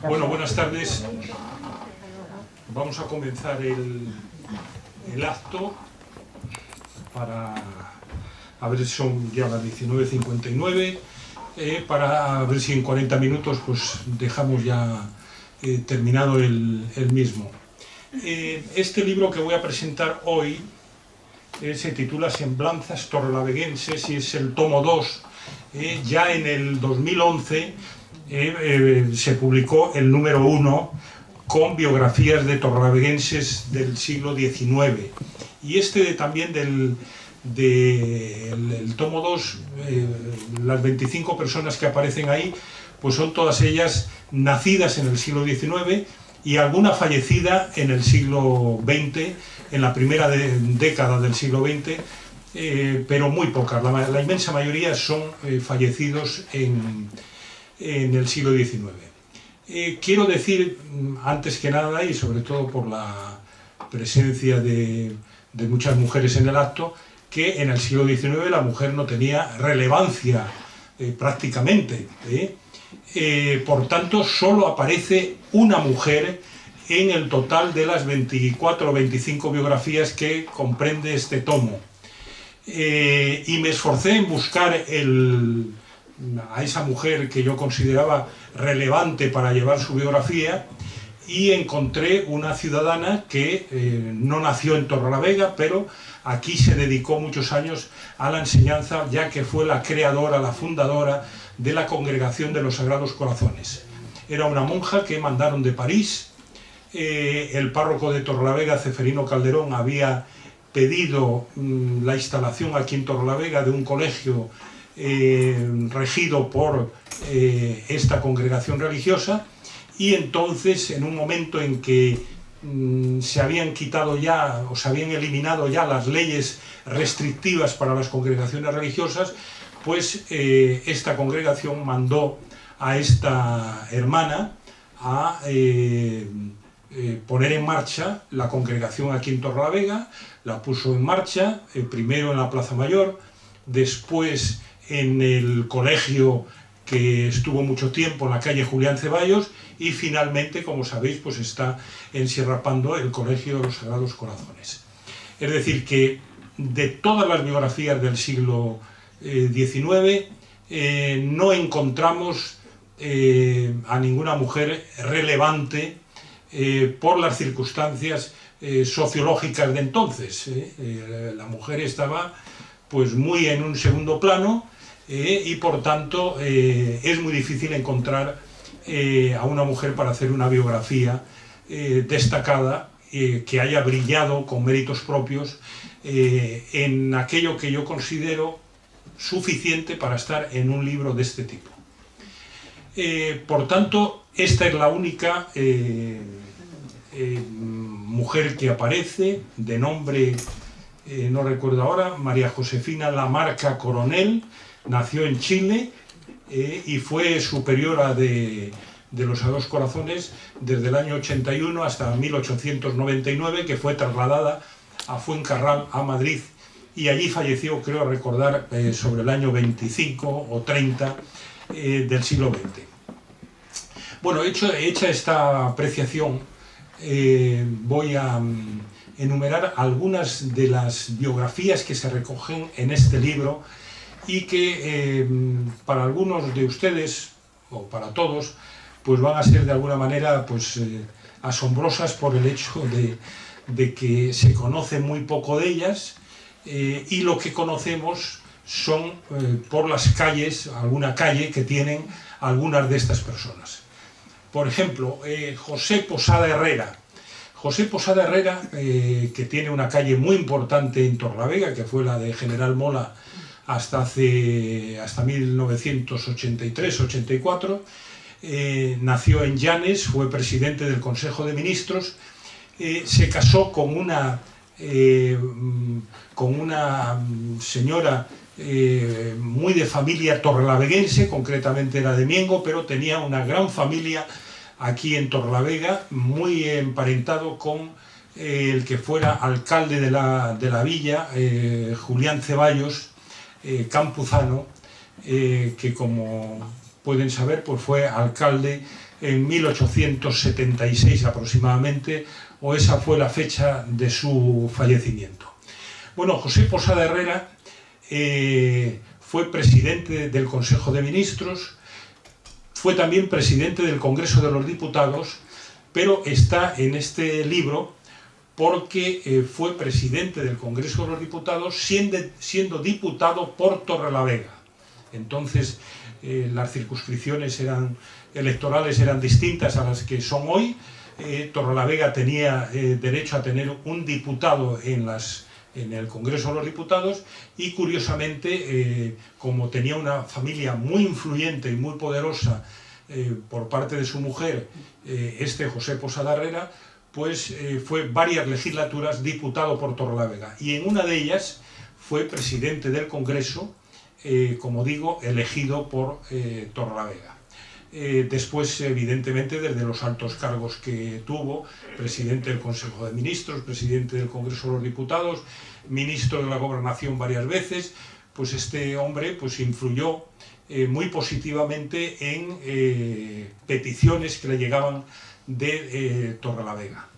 Bueno, buenas tardes. Vamos a comenzar el acto para a ver si son ya las 19:59, para ver si en 40 minutos pues dejamos ya terminado el mismo. Este libro que voy a presentar hoy se titula Semblanzas Torrelaveguenses y es el tomo 2. Ya en el 2011 se publicó el número 1 con biografías de torrelaveguenses del siglo XIX. Y también del tomo 2, las 25 personas que aparecen ahí, pues son todas ellas nacidas en el siglo XIX y alguna fallecida en el siglo XX, en la primera década del siglo XX, pero muy pocas. La inmensa mayoría son fallecidos en el siglo XIX. Quiero decir, antes que nada, y sobre todo por la presencia de muchas mujeres en el acto, que en el siglo XIX la mujer no tenía relevancia prácticamente. Por tanto, solo aparece una mujer en el total de las 24 o 25 biografías que comprende este tomo. Y me esforcé en buscar a esa mujer que yo consideraba relevante para llevar su biografía, y encontré una ciudadana que no nació en Torrelavega, pero aquí se dedicó muchos años a la enseñanza, ya que fue la creadora, la fundadora de la Congregación de los Sagrados Corazones. Era una monja que mandaron de París. El párroco de Torrelavega, Ceferino Calderón, había pedido la instalación aquí en Torrelavega de un colegio regido por esta congregación religiosa, y entonces, en un momento en que se habían quitado ya o se habían eliminado ya las leyes restrictivas para las congregaciones religiosas, pues esta congregación mandó a esta hermana a poner en marcha la congregación aquí en Torrelavega. La puso en marcha, primero en la Plaza Mayor, después en el colegio que estuvo mucho tiempo en la calle Julián Ceballos, y finalmente, como sabéis, pues está en Sierra Pando el Colegio de los Sagrados Corazones. Es decir, que de todas las biografías del siglo XIX no encontramos a ninguna mujer relevante por las circunstancias sociológicas de entonces. La mujer estaba pues muy en un segundo plano, y por tanto es muy difícil encontrar a una mujer para hacer una biografía destacada, que haya brillado con méritos propios en aquello que yo considero suficiente para estar en un libro de este tipo. Por tanto, esta es la única mujer que aparece, de nombre no recuerdo ahora, María Josefina Lamarca Coronel. Nació en Chile y fue superiora de los Sagrados Corazones desde el año 81 hasta 1899, que fue trasladada a Fuencarral, a Madrid, y allí falleció, creo recordar, sobre el año 25 o 30 del siglo XX. Bueno, hecha esta apreciación, voy a enumerar algunas de las biografías que se recogen en este libro, y que para algunos de ustedes, o para todos, pues van a ser de alguna manera pues, asombrosas por el hecho de que se conoce muy poco de ellas, y lo que conocemos son por las calles, alguna calle que tienen algunas de estas personas. Por ejemplo, José Posada Herrera. José Posada Herrera, que tiene una calle muy importante en Torrelavega, que fue la de General Mola hasta 1983-84, nació en Llanes, fue presidente del Consejo de Ministros, se casó con una señora muy de familia torrelaveguense, concretamente era de Miengo, pero tenía una gran familia aquí en Torrelavega, muy emparentado con el que fuera alcalde de la villa, Julián Ceballos Campuzano, que como pueden saber, pues fue alcalde en 1876 aproximadamente, o esa fue la fecha de su fallecimiento. Bueno, José Posada Herrera fue presidente del Consejo de Ministros, fue también presidente del Congreso de los Diputados, pero está en este libro porque fue presidente del Congreso de los Diputados siendo diputado por Torrelavega. Entonces las circunscripciones electorales eran distintas a las que son hoy. Torrelavega tenía derecho a tener un diputado en el Congreso de los Diputados y, curiosamente, como tenía una familia muy influyente y muy poderosa por parte de su mujer, José Posada Herrera, pues fue varias legislaturas diputado por Torrelavega, y en una de ellas fue presidente del Congreso, como digo, elegido por Torrelavega. Después, evidentemente, desde los altos cargos que tuvo, presidente del Consejo de Ministros, presidente del Congreso de los Diputados, ministro de la Gobernación varias veces, pues este hombre pues influyó muy positivamente en peticiones que le llegaban de Torrelavega.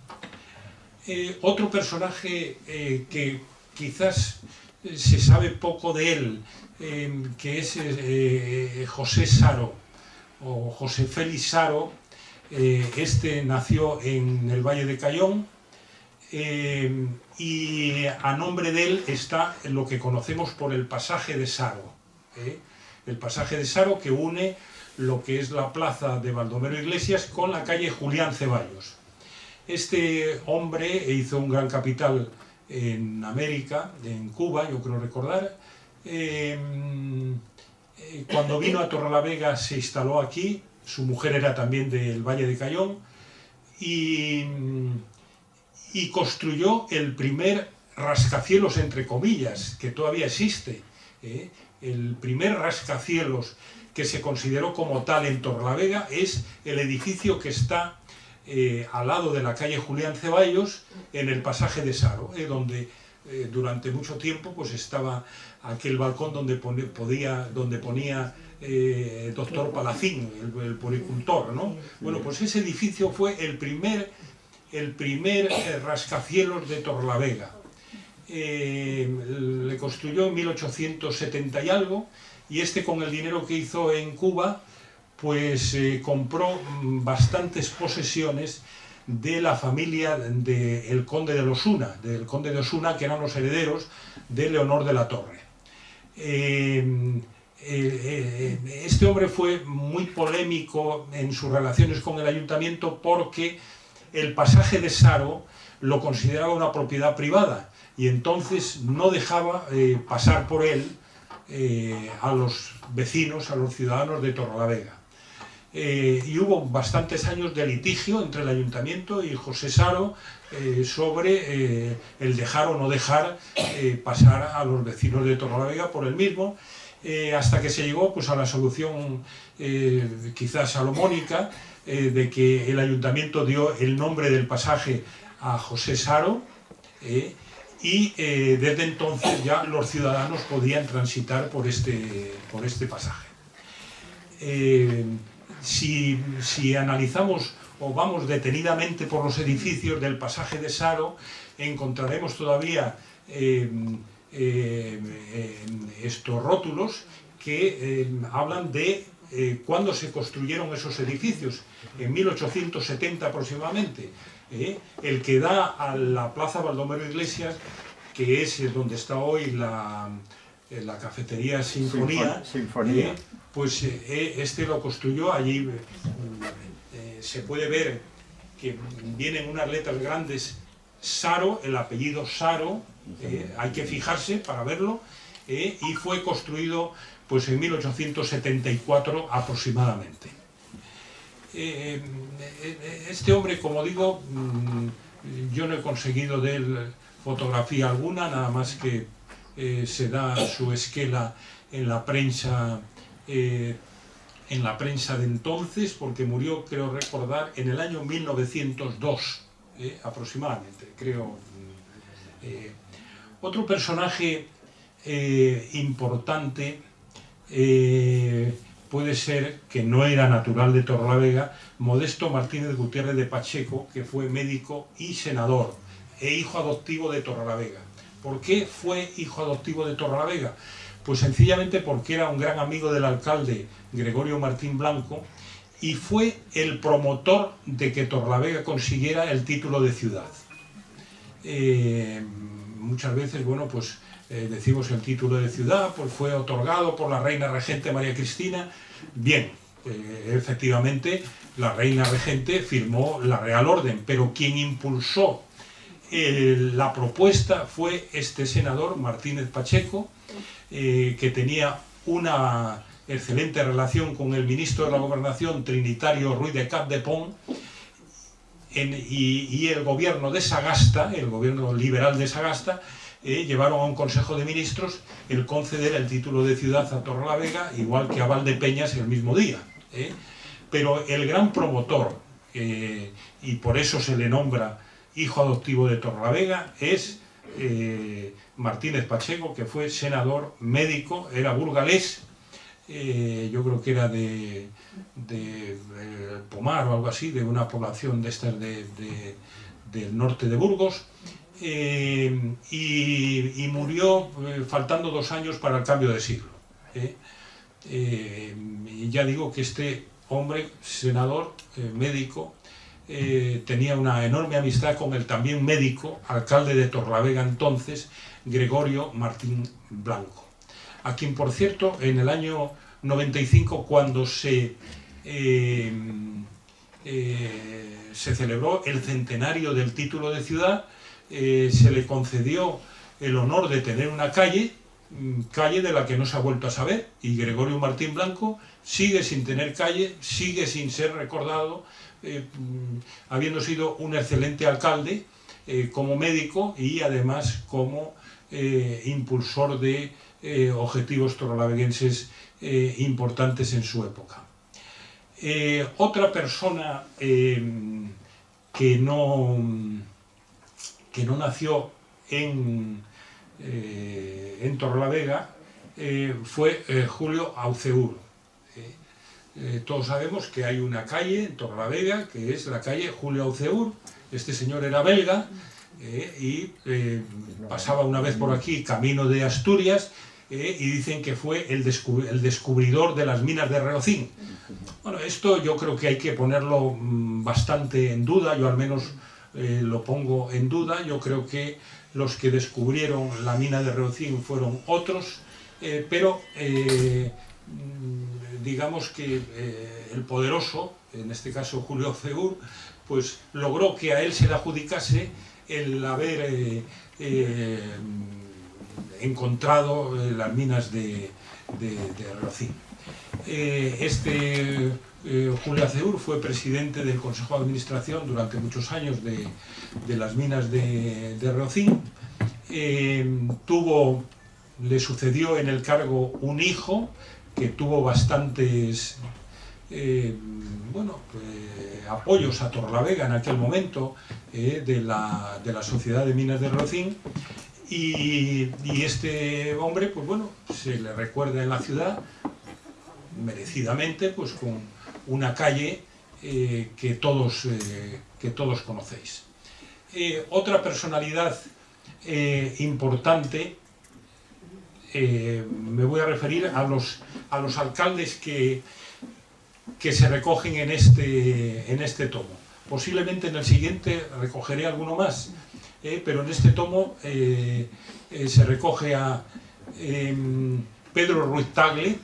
Otro personaje que quizás se sabe poco de él, que es José Saro, o José Félix Saro. Nació en el Valle de Cayón, y a nombre de él está lo que conocemos por el pasaje de Saro. El pasaje de Saro, que une lo que es la plaza de Baldomero Iglesias con la calle Julián Ceballos. Este hombre hizo un gran capital en América, en Cuba, yo creo recordar. Cuando vino a Torrelavega se instaló aquí, su mujer era también del Valle de Cayón, y construyó el primer rascacielos, entre comillas, que todavía existe. El primer rascacielos que se consideró como tal en Torrelavega es el edificio que está al lado de la calle Julián Ceballos, en el pasaje de Saro, donde durante mucho tiempo pues estaba aquel balcón donde ponía doctor Palacín, el poricultor, ¿no? Bueno, pues ese edificio fue el primer rascacielos de Torrelavega. Le construyó en 1870 y algo, y con el dinero que hizo en Cuba, pues compró bastantes posesiones de la familia del conde de Osuna, que eran los herederos de Leonor de la Torre. Este hombre fue muy polémico en sus relaciones con el ayuntamiento porque el pasaje de Saro lo consideraba una propiedad privada, y entonces no dejaba pasar por él a los vecinos, a los ciudadanos de Torrelavega. Y hubo bastantes años de litigio entre el ayuntamiento y José Saro sobre el dejar o no dejar pasar a los vecinos de Torrelavega por el mismo, hasta que se llegó pues a la solución quizás salomónica, de que el ayuntamiento dio el nombre del pasaje a José Saro, y desde entonces ya los ciudadanos podían transitar por este pasaje. Si analizamos o vamos detenidamente por los edificios del pasaje de Saro, encontraremos todavía estos rótulos que hablan de cuándo se construyeron esos edificios, en 1870 aproximadamente. El que da a la plaza Baldomero Iglesias, que es donde está hoy la cafetería Sinfonía, pues lo construyó allí. Se puede ver que vienen unas letras grandes, Saro, el apellido Saro, hay que fijarse para verlo, y fue construido pues en 1874 aproximadamente. Este hombre, como digo, yo no he conseguido de él fotografía alguna, nada más que se da su esquela en la prensa de entonces, porque murió, creo recordar, en el año 1902 aproximadamente, creo. Otro personaje importante puede ser que no era natural de Torrelavega, Modesto Martínez Gutiérrez de Pacheco, que fue médico y senador, e hijo adoptivo de Torrelavega. ¿Por qué fue hijo adoptivo de Torrelavega? Pues sencillamente porque era un gran amigo del alcalde Gregorio Martín Blanco y fue el promotor de que Torrelavega consiguiera el título de ciudad. Muchas veces, bueno, pues decimos el título de ciudad, pues fue otorgado por la reina regente María Cristina. Bien, efectivamente, la reina regente firmó la Real Orden, pero quien impulsó la propuesta fue este senador, Martínez Pacheco, que tenía una excelente relación con el ministro de la Gobernación, Trinitario Ruiz de Capdepont, y el gobierno de Sagasta, el gobierno liberal de Sagasta, llevaron a un consejo de ministros el conceder el título de ciudad a Torrelavega, igual que a Valdepeñas el mismo día. Pero el gran promotor, y por eso se le nombra hijo adoptivo de Torrelavega, es Martínez Pacheco, que fue senador, médico, era burgalés, yo creo que era de Pomar o algo así, de una población de estas del norte de Burgos, y murió faltando 2 años para el cambio de siglo. Y ya digo que este hombre, senador, médico, tenía una enorme amistad con el también médico, alcalde de Torrelavega entonces, Gregorio Martín Blanco, a quien, por cierto, en el año 95, cuando se celebró el centenario del título de ciudad, se le concedió el honor de tener una calle de la que no se ha vuelto a saber, y Gregorio Martín Blanco sigue sin tener calle, sigue sin ser recordado, habiendo sido un excelente alcalde como médico y además como impulsor de objetivos torrelaveguenses importantes en su época. Otra persona que no nació en Torrelavega fue Julio Auceur. Todos sabemos que hay una calle en Torrelavega que es la calle Julio Auceur. Este señor era belga y pasaba una vez por aquí camino de Asturias, y dicen que fue el descubridor de las minas de Reocín. Bueno, esto yo creo que hay que ponerlo bastante en duda, yo al menos lo pongo en duda. Yo creo que los que descubrieron la mina de Reocín fueron otros, pero digamos que el poderoso, en este caso Julio Auceur, pues logró que a él se le adjudicase el haber encontrado las minas de Reocín. Julio Auceur fue presidente del Consejo de Administración durante muchos años de las minas de Reocín. Le sucedió en el cargo un hijo que tuvo bastantes apoyos a Torrelavega en aquel momento, de la Sociedad de Minas de Reocín, y este hombre, pues bueno, se le recuerda en la ciudad merecidamente, pues con una calle que todos conocéis. Otra personalidad importante, me voy a referir a los alcaldes que se recogen en este tomo. Posiblemente en el siguiente recogeré alguno más, pero en este tomo se recoge a Pedro Ruiz Tagle,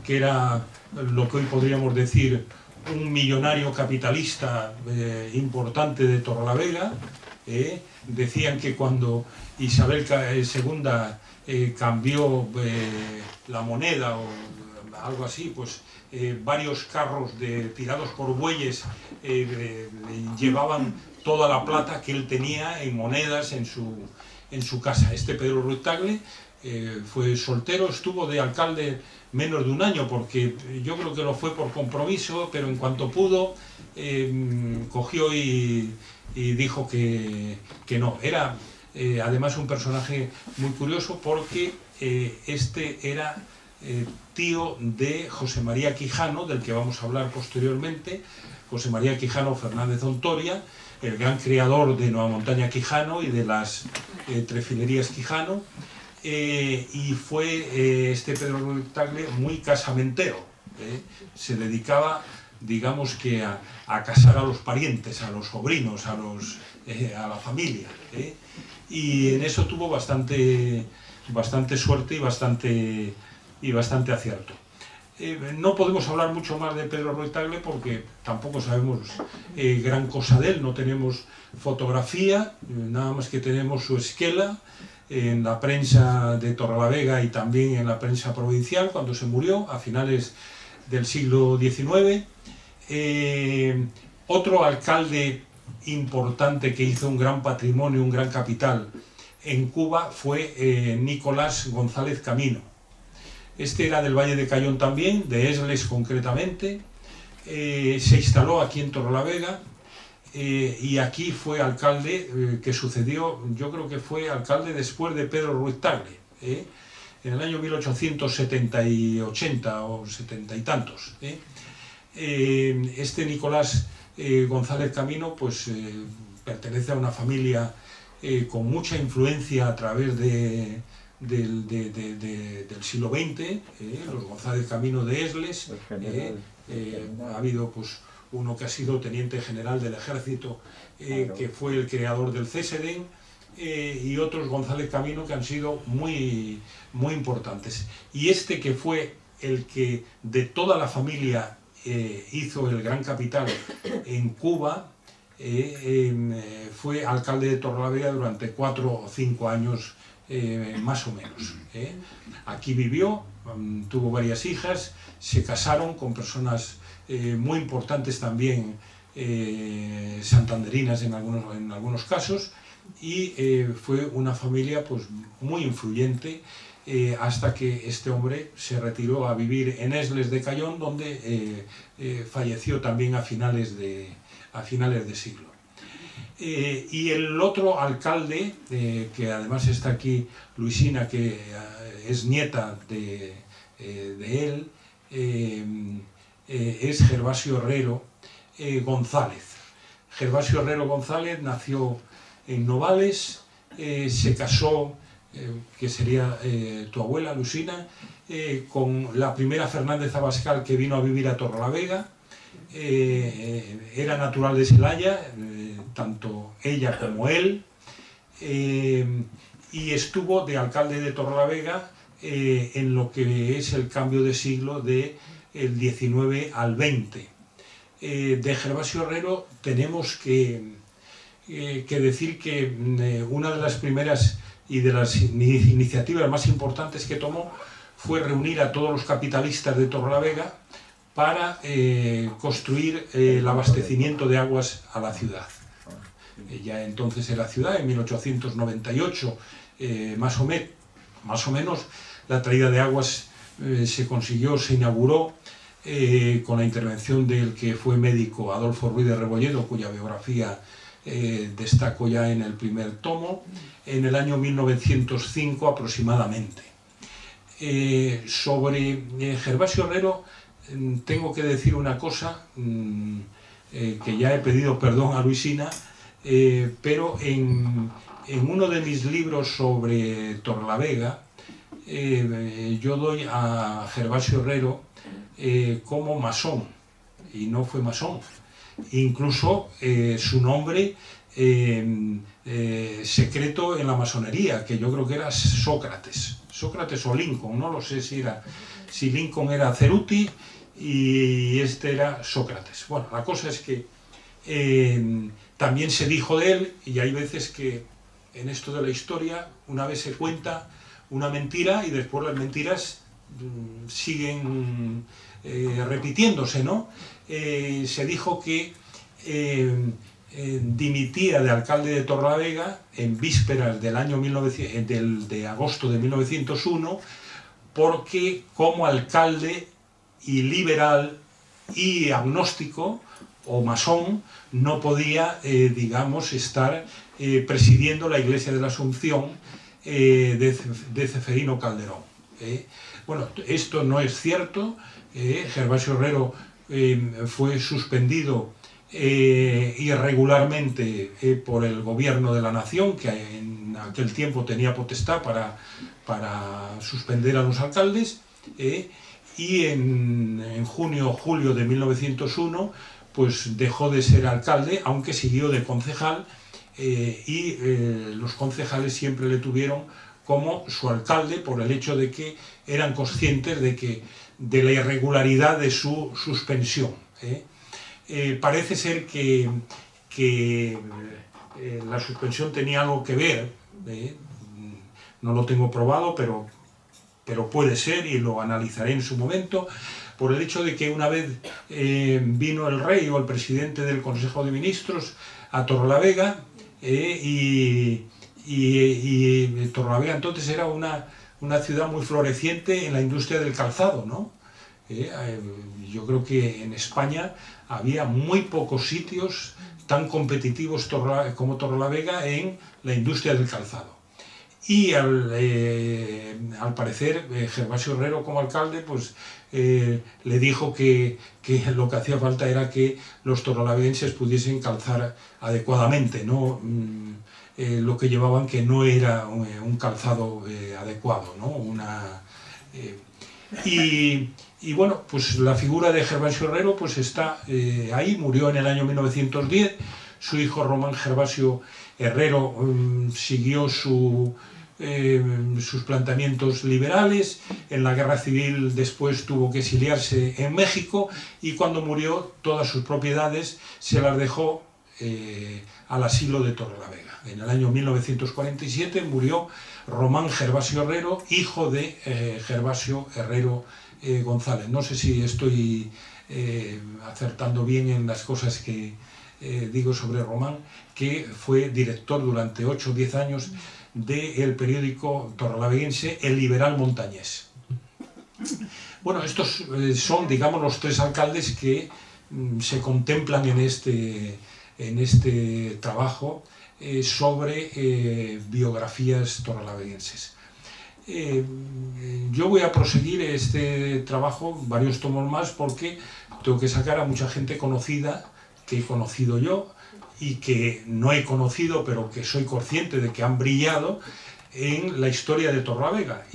que era lo que hoy podríamos decir un millonario capitalista importante de Torrelavega. Decían que cuando Isabel II cambió la moneda o algo así, pues varios carros tirados por bueyes llevaban toda la plata que él tenía en monedas en su casa. Este Pedro Ruiz Tagle fue soltero, estuvo de alcalde menos de un año, porque yo creo que lo fue por compromiso, pero en cuanto pudo, cogió y dijo que no. Era además un personaje muy curioso, porque este era tío de José María Quijano, del que vamos a hablar posteriormente. José María Quijano Fernández Ontoria, el gran creador de Nueva Montaña Quijano y de las trefilerías Quijano, y fue este Pedro Ruiz Tagle muy casamentero, se dedicaba, digamos que a casar a los parientes, a los sobrinos, a la familia, y en eso tuvo bastante suerte y bastante acierto. No podemos hablar mucho más de Pedro Ruiz Tagle porque tampoco sabemos gran cosa de él, no tenemos fotografía, nada más que tenemos su esquela en la prensa de Torrelavega y también en la prensa provincial cuando se murió a finales del siglo XIX. Otro alcalde importante que hizo un gran patrimonio, un gran capital en Cuba fue Nicolás González Camino. Este era del Valle de Cayón también, de Esles concretamente, se instaló aquí en Torrelavega y aquí fue alcalde que sucedió, yo creo que fue alcalde después de Pedro Ruiz Tagle, en el año 1870 y 80 o 70 y tantos. Este Nicolás González Camino pues pertenece a una familia con mucha influencia a través del siglo XX, los González Camino de Esles, ha habido pues uno que ha sido teniente general del ejército, que fue el creador del CSD, y otros González Camino que han sido muy importantes. Y este que fue el que de toda la familia hizo el gran capital en Cuba, fue alcalde de Torrelavega durante 4 o 5 años más o menos. Aquí vivió, tuvo varias hijas, se casaron con personas muy importantes también, santanderinas en algunos casos, y fue una familia pues muy influyente hasta que este hombre se retiró a vivir en Esles de Cayón, donde falleció también a finales de siglo. Y el otro alcalde, que además está aquí Luisina, que es nieta de él, es Gervasio Herrero González. Gervasio Herrero González nació en Novales, se casó, que sería tu abuela Luisina, con la primera Fernández Abascal, que vino a vivir a Torrelavega. Era natural de Celaya, tanto ella como él, y estuvo de alcalde de Torrelavega en lo que es el cambio de siglo del 19 al 20. De Gervasio Herrero tenemos que decir que una de las primeras y de las iniciativas más importantes que tomó fue reunir a todos los capitalistas de Torrelavega para construir el abastecimiento de aguas a la ciudad. Ya entonces era ciudad, en 1898 más o menos, la traída de aguas se consiguió, se inauguró con la intervención del que fue médico Adolfo Ruiz de Rebolledo, cuya biografía destaco ya en el primer tomo, en el año 1905 aproximadamente. Sobre Gervasio Herrero tengo que decir una cosa, que ya he pedido perdón a Luisina, pero en uno de mis libros sobre Torrelavega, yo doy a Gervasio Herrero como masón, y no fue masón. Incluso su nombre secreto en la masonería, que yo creo que era Sócrates o Lincoln, no lo sé si Lincoln era Ceruti y este era Sócrates. Bueno, la cosa es que también se dijo de él, y hay veces que en esto de la historia una vez se cuenta una mentira y después las mentiras siguen repitiéndose, ¿no? Se dijo que dimitía de alcalde de Torrelavega en vísperas del año de agosto de 1901, porque como alcalde y liberal y agnóstico o masón no podía, digamos, estar presidiendo la Iglesia de la Asunción de Ceferino Calderón. Bueno, esto no es cierto. Gervasio Herrero fue suspendido irregularmente por el gobierno de la nación, que en aquel tiempo tenía potestad para suspender a los alcaldes, y en junio o julio de 1901 pues dejó de ser alcalde, aunque siguió de concejal, y los concejales siempre le tuvieron como su alcalde por el hecho de que eran conscientes de la irregularidad de su suspensión. Parece ser que la suspensión tenía algo que ver, no lo tengo probado, pero puede ser, y lo analizaré en su momento, por el hecho de que una vez vino el rey o el presidente del Consejo de Ministros a Torrelavega, y Torrelavega entonces era una ciudad muy floreciente en la industria del calzado, ¿no? Yo creo que en España había muy pocos sitios tan competitivos como Torrelavega en la industria del calzado. Y al parecer Gervasio Herrero, como alcalde, pues le dijo que lo que hacía falta era que los torrelaveguenses pudiesen calzar adecuadamente, ¿no? Lo que llevaban, que no era un calzado adecuado, ¿no? Y bueno, pues la figura de Gervasio Herrero pues está ahí. Murió en el año 1910. Su hijo Román Gervasio Herrero siguió sus planteamientos liberales. En la guerra civil después tuvo que exiliarse en México, y cuando murió todas sus propiedades se las dejó al asilo de Torrelavega. En el año 1947 murió Román Gervasio Herrero, hijo de Gervasio Herrero González. No sé si estoy acertando bien en las cosas que digo sobre Román, que fue director durante 8 o 10 años del periódico torrelaveguense El Liberal Montañés. Bueno, estos son, digamos, los 3 alcaldes que se contemplan en este trabajo sobre biografías torrelaveguenses. Yo voy a proseguir este trabajo, varios tomos más, porque tengo que sacar a mucha gente conocida, que he conocido yo y que no he conocido, pero que soy consciente de que han brillado en la historia de Torrelavega.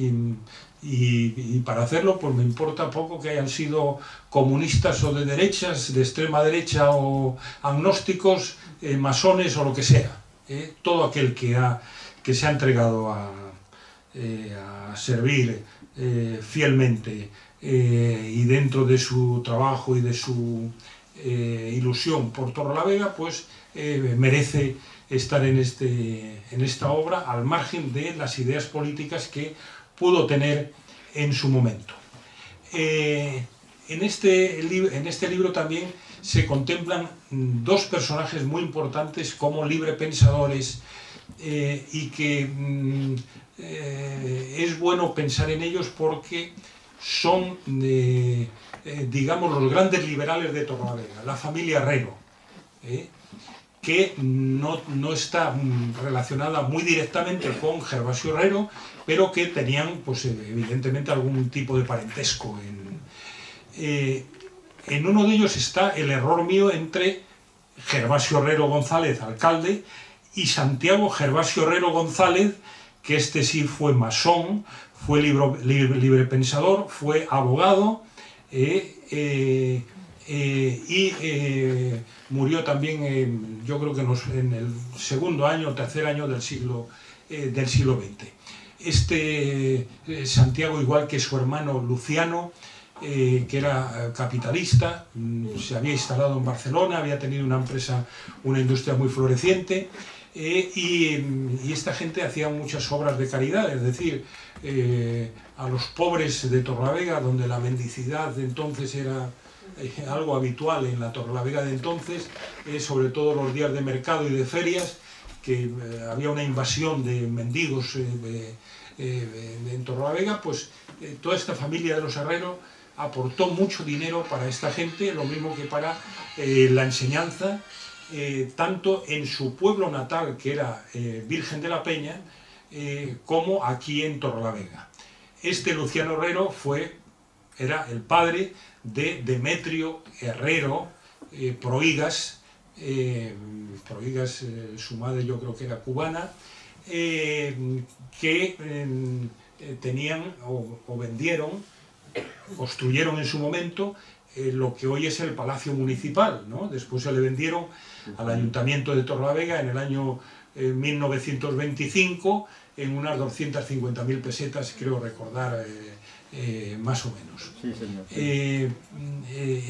Y para hacerlo, pues me importa poco que hayan sido comunistas o de derechas, de extrema derecha, o agnósticos, masones o lo que sea. Todo aquel que se ha entregado a servir fielmente y dentro de su trabajo y de su ilusión por Torrelavega, pues merece estar en esta obra, al margen de las ideas políticas que pudo tener en su momento. En este libro también se contemplan 2 personajes muy importantes como librepensadores, y que es bueno pensar en ellos porque son, digamos, los grandes liberales de Torrelavega, la familia Herrero, que no está relacionada muy directamente con Gervasio Herrero, pero que tenían, pues, evidentemente, algún tipo de parentesco. En uno de ellos está el error mío entre Gervasio Herrero González, alcalde, y Santiago Gervasio Herrero González, que este sí fue masón, fue librepensador, fue abogado, y murió también, yo creo que en el segundo año o tercer año del siglo XX. Santiago, igual que su hermano Luciano, que era capitalista, se había instalado en Barcelona, había tenido una industria muy floreciente, y esta gente hacía muchas obras de caridad, es decir, a los pobres de Torrelavega, donde la mendicidad de entonces era algo habitual en la Torrelavega de entonces, sobre todo los días de mercado y de ferias, que había una invasión de mendigos en Torrelavega, pues toda esta familia de los Herrero aportó mucho dinero para esta gente, lo mismo que para la enseñanza, tanto en su pueblo natal, que era Virgen de la Peña, como aquí en Torrelavega. Este Luciano Herrero era el padre de Demetrio Herrero Prohigas. Prohigas, su madre yo creo que era cubana, que tenían o vendieron, construyeron en su momento lo que hoy es el Palacio Municipal, ¿no? Después se le vendieron al Ayuntamiento de Torrelavega en el año 1925 en unas 250.000 pesetas, creo recordar, más o menos. Sí, señor.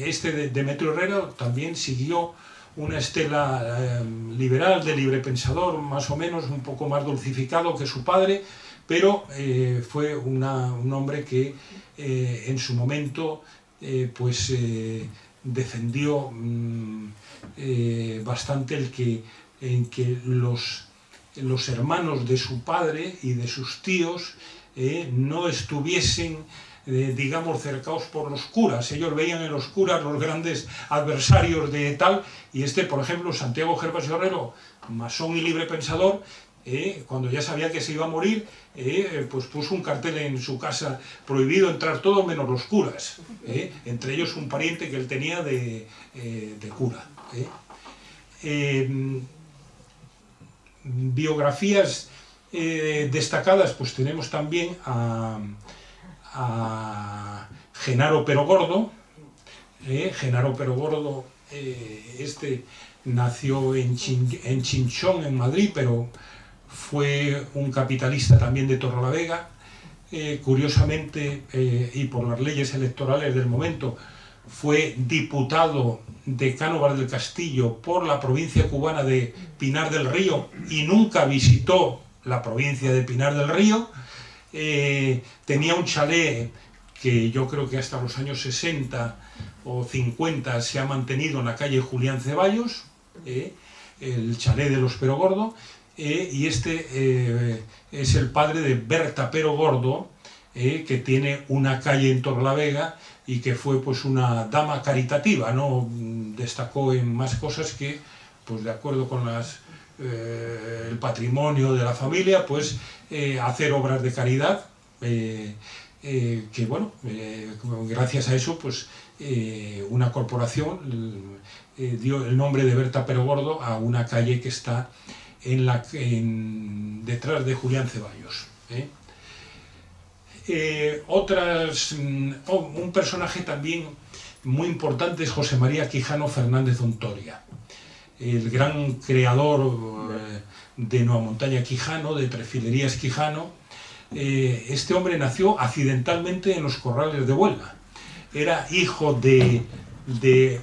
Este Demetrio Herrero también siguió una estela liberal, de librepensador, más o menos, un poco más dulcificado que su padre, pero fue un hombre que en su momento defendió bastante en que los hermanos de su padre y de sus tíos no estuviesen, digamos, cercados por los curas. Ellos veían en los curas los grandes adversarios de tal, y por ejemplo, Santiago Gervasio Herrero, masón y librepensador, cuando ya sabía que se iba a morir, pues puso un cartel en su casa: prohibido entrar todo menos los curas, entre ellos un pariente que él tenía de cura. Biografías destacadas, pues tenemos también a Genaro Perogordo. Genaro Perogordo, nació en Chinchón, en Madrid, pero fue un capitalista también de Torrelavega. Curiosamente, y por las leyes electorales del momento, fue diputado de Cánovas del Castillo por la provincia cubana de Pinar del Río y nunca visitó la provincia de Pinar del Río. Tenía un chalet que yo creo que hasta los años 60 o 50 se ha mantenido en la calle Julián Ceballos, el chalet de los Perogordo, y es el padre de Berta Perogordo, que tiene una calle en Torrelavega y que fue pues una dama caritativa, ¿no? Destacó en más cosas que, pues de acuerdo con el patrimonio de la familia, pues hacer obras de caridad, que bueno, gracias a eso pues una corporación dio el nombre de Berta Perogordo a una calle que está detrás de Julián Ceballos. Un personaje también muy importante es José María Quijano Fernández Ontoria, el gran creador de Nueva Montaña Quijano, de Perfilerías Quijano. Este hombre nació accidentalmente en los Corrales de Huelva. Era hijo de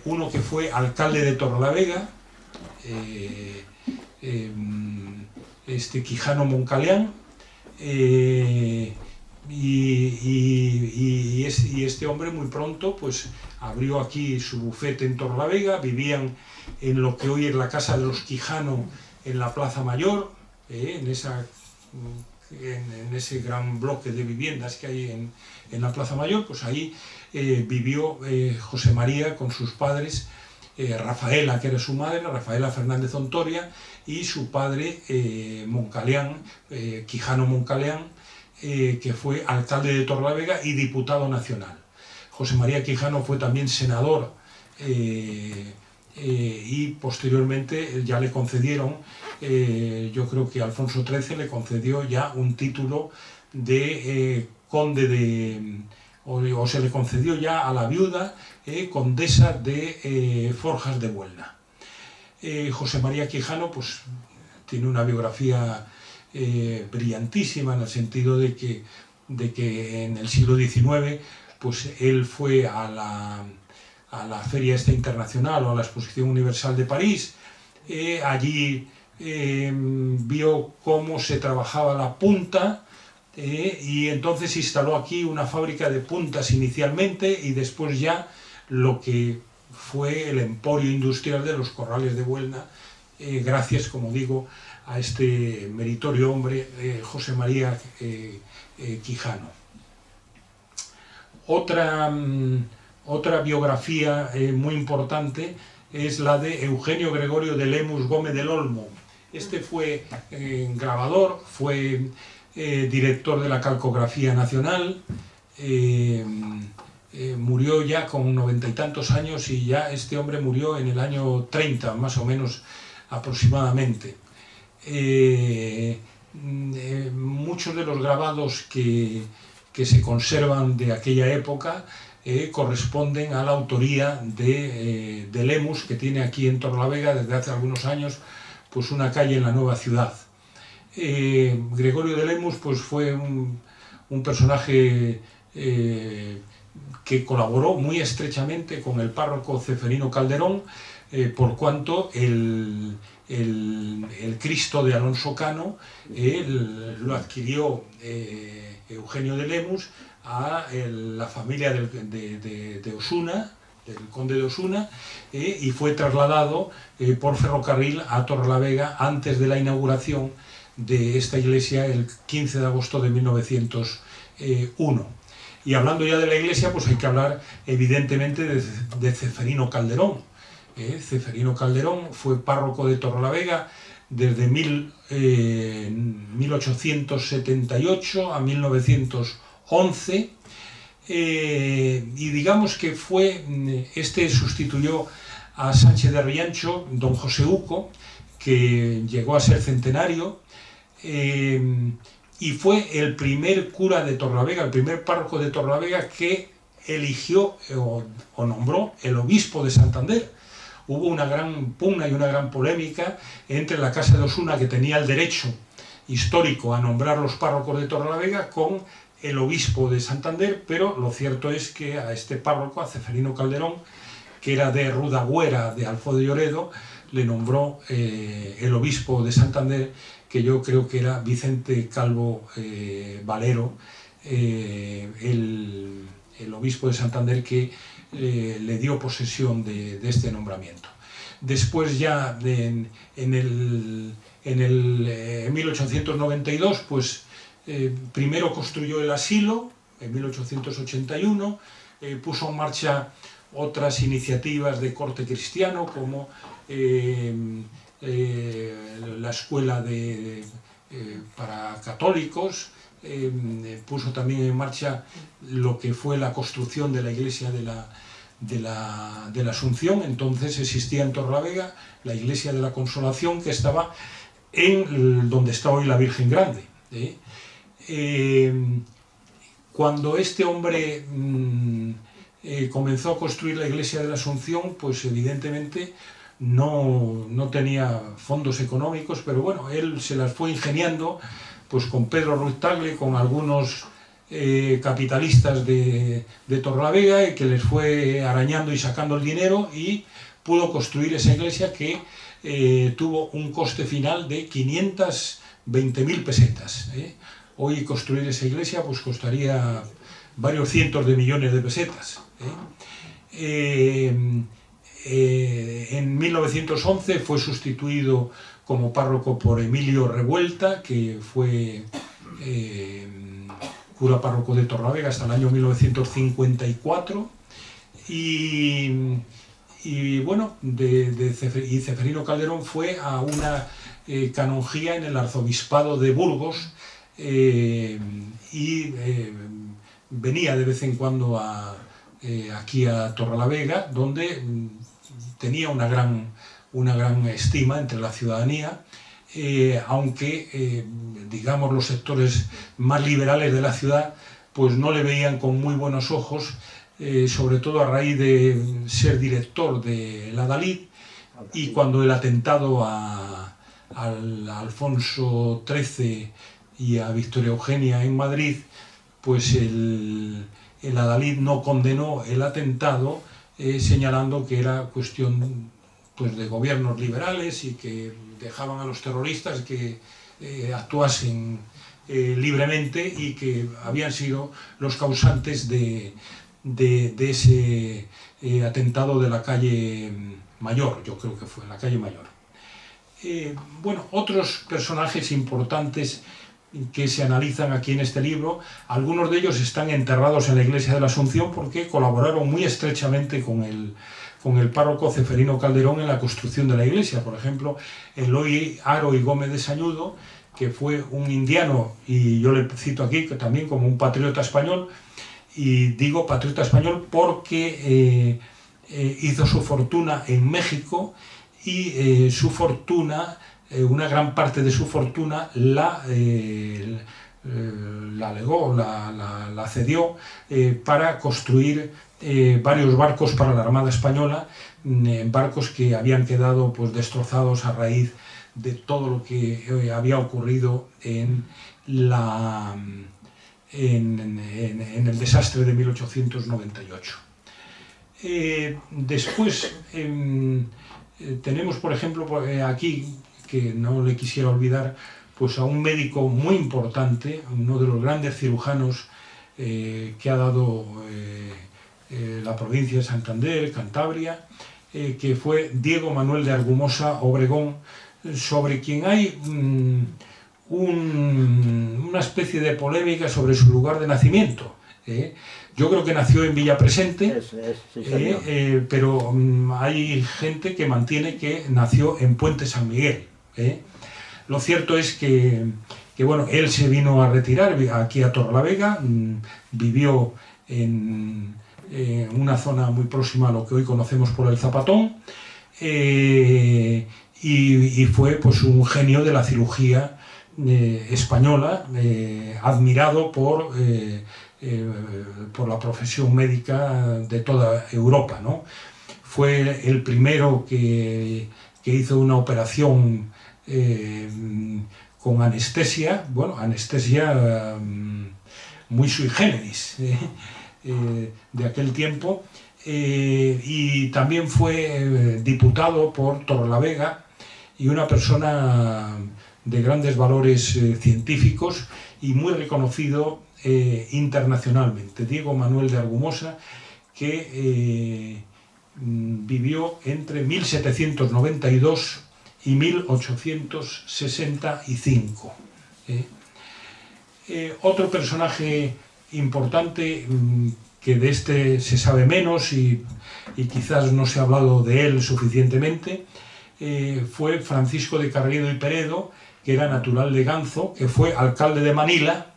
uno que fue alcalde de Torrelavega, Quijano Moncaleán, y este hombre muy pronto pues abrió aquí su bufete en Torrelavega. Vivían en lo que hoy es la casa de los Quijano, en la Plaza Mayor, en ese gran bloque de viviendas que hay en la Plaza Mayor. Pues ahí vivió José María con sus padres, Rafaela, que era su madre, Rafaela Fernández Ontoria, y su padre Moncaleán, Quijano Moncaleán, que fue alcalde de Torrelavega y diputado nacional. José María Quijano fue también senador, y posteriormente ya le concedieron, yo creo que Alfonso XIII le concedió ya un título de conde o se le concedió ya a la viuda condesa de Forjas de Buelna. José María Quijano pues tiene una biografía brillantísima, en el sentido de que en el siglo XIX pues él fue a la Feria Internacional o a la Exposición Universal de París. Allí vio cómo se trabajaba la punta, y entonces instaló aquí una fábrica de puntas inicialmente, y después ya lo que fue el emporio industrial de los Corrales de Buelna, gracias, como digo, a este meritorio hombre, José María Quijano. Otra biografía muy importante es la de Eugenio Gregorio de Lemus Gómez del Olmo. Este fue grabador, fue director de la Calcografía Nacional, murió ya con 90 y tantos años, y ya este hombre murió en el año 30, más o menos aproximadamente. Muchos de los grabados que se conservan de aquella época corresponden a la autoría de Lemus, que tiene aquí en Torrelavega desde hace algunos años pues una calle en la nueva ciudad. Gregorio de Lemus pues fue un personaje que colaboró muy estrechamente con el párroco Ceferino Calderón, por cuanto el Cristo de Alonso Cano lo adquirió Eugenio de Lemus a la familia de Osuna, del conde de Osuna, y fue trasladado por ferrocarril a Torrelavega antes de la inauguración de esta iglesia el 15 de agosto de 1901. Y hablando ya de la iglesia, pues hay que hablar evidentemente de Ceferino Calderón. Ceferino Calderón fue párroco de Torrelavega desde 1878 a 1911, y digamos que sustituyó a Sánchez de Riancho, don José Uco, que llegó a ser centenario, y fue el primer cura de Torrelavega, el primer párroco de Torrelavega que eligió o nombró el obispo de Santander. Hubo una gran pugna y una gran polémica entre la Casa de Osuna, que tenía el derecho histórico a nombrar los párrocos de Torrelavega, con el obispo de Santander, pero lo cierto es que a este párroco, a Ceferino Calderón, que era de Rudagüera de Alfo de Lloredo, le nombró el obispo de Santander, que yo creo que era Vicente Calvo Valero, el obispo de Santander, que le dio posesión de este nombramiento. Después ya en 1892, pues primero construyó el asilo, en 1881, puso en marcha otras iniciativas de corte cristiano, como la escuela para católicos, puso también en marcha lo que fue la construcción de la iglesia de la Asunción. Entonces existía en Torrelavega la iglesia de la Consolación, que estaba en donde está hoy la Virgen Grande. Cuando este hombre comenzó a construir la iglesia de la Asunción, pues evidentemente no tenía fondos económicos, pero bueno, él se las fue ingeniando pues con Pedro Ruiz Tagle, con algunos capitalistas de Torrelavega, que les fue arañando y sacando el dinero, y pudo construir esa iglesia, que tuvo un coste final de 520.000 pesetas. Hoy construir esa iglesia pues costaría varios cientos de millones de pesetas. En 1911 fue sustituido como párroco por Emilio Revuelta, que fue cura párroco de Torrelavega hasta el año 1954, y bueno, Ceferino Calderón fue a una canonjía en el arzobispado de Burgos, y venía de vez en cuando aquí a Torrelavega, donde tenía una gran estima entre la ciudadanía, aunque digamos los sectores más liberales de la ciudad pues no le veían con muy buenos ojos, sobre todo a raíz de ser director de la Adalid, y cuando el atentado al Alfonso XIII y a Victoria Eugenia en Madrid, pues el Adalid no condenó el atentado, señalando que era cuestión pues de gobiernos liberales y que dejaban a los terroristas que actuasen libremente, y que habían sido los causantes de ese atentado de la calle Mayor, yo creo que fue la calle Mayor. Bueno, otros personajes importantes que se analizan aquí en este libro, algunos de ellos están enterrados en la iglesia de la Asunción porque colaboraron muy estrechamente con el párroco Ceferino Calderón en la construcción de la iglesia. Por ejemplo, Eloy Haro y Gómez de Sañudo, que fue un indiano, y yo le cito aquí también como un patriota español, y digo patriota español porque hizo su fortuna en México, y su fortuna, una gran parte de su fortuna la legó, la cedió para construir varios barcos para la Armada Española, barcos que habían quedado pues destrozados a raíz de todo lo que había ocurrido en el desastre de 1898. Después tenemos, por ejemplo, aquí, que no le quisiera olvidar, pues a un médico muy importante, uno de los grandes cirujanos que ha dado la provincia de Santander, Cantabria, que fue Diego Manuel de Argumosa Obregón, sobre quien hay una especie de polémica sobre su lugar de nacimiento. Yo creo que nació en Villapresente, sí, pero hay gente que mantiene que nació en Puente San Miguel. Lo cierto es que bueno, él se vino a retirar aquí a Torrelavega, vivió en una zona muy próxima a lo que hoy conocemos por el Zapatón, y fue pues un genio de la cirugía española, admirado por la profesión médica de toda Europa, ¿no? Fue el primero que hizo una operación con anestesia, bueno, anestesia muy sui generis de aquel tiempo, y también fue diputado por Torrelavega y una persona de grandes valores científicos y muy reconocido internacionalmente. Diego Manuel de Argumosa, que vivió entre 1792 y 1865. Otro personaje importante, que de este se sabe menos y quizás no se ha hablado de él suficientemente, fue Francisco de Carriedo y Peredo, que era natural de Ganzo, que fue alcalde de Manila,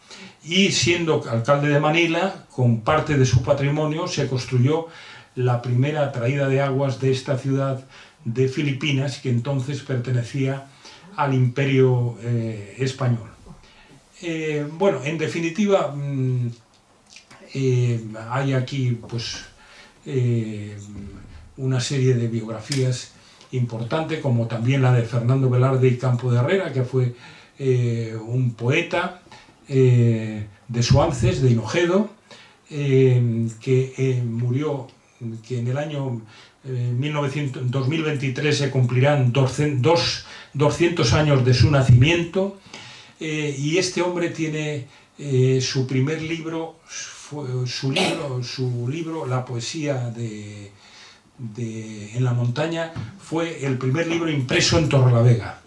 y siendo alcalde de Manila, con parte de su patrimonio se construyó la primera traída de aguas de esta ciudad de Filipinas, que entonces pertenecía al Imperio español. Bueno, en definitiva, hay aquí pues una serie de biografías importantes, como también la de Fernando Velarde y Campo de Herrera, que fue un poeta de Suances, de Hinojedo, que murió, que en el año 2023 se cumplirán 200 años de su nacimiento, y este hombre tiene su primer libro, su libro La poesía en la montaña, fue el primer libro impreso en Torrelavega.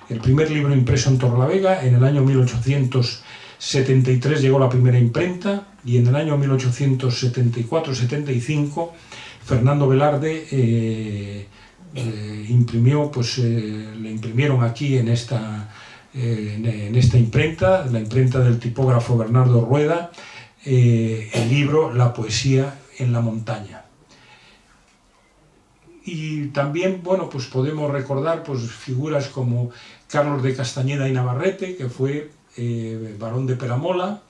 El primer libro impreso en Torrelavega, en el año 1873 llegó la primera imprenta, y en el año 1874-75 Fernando Velarde imprimió, pues le imprimieron aquí en esta imprenta, la imprenta del tipógrafo Bernardo Rueda, el libro La poesía en la montaña. Y también, bueno, pues podemos recordar pues figuras como Carlos de Castañeda y Navarrete, que fue barón de Peramola.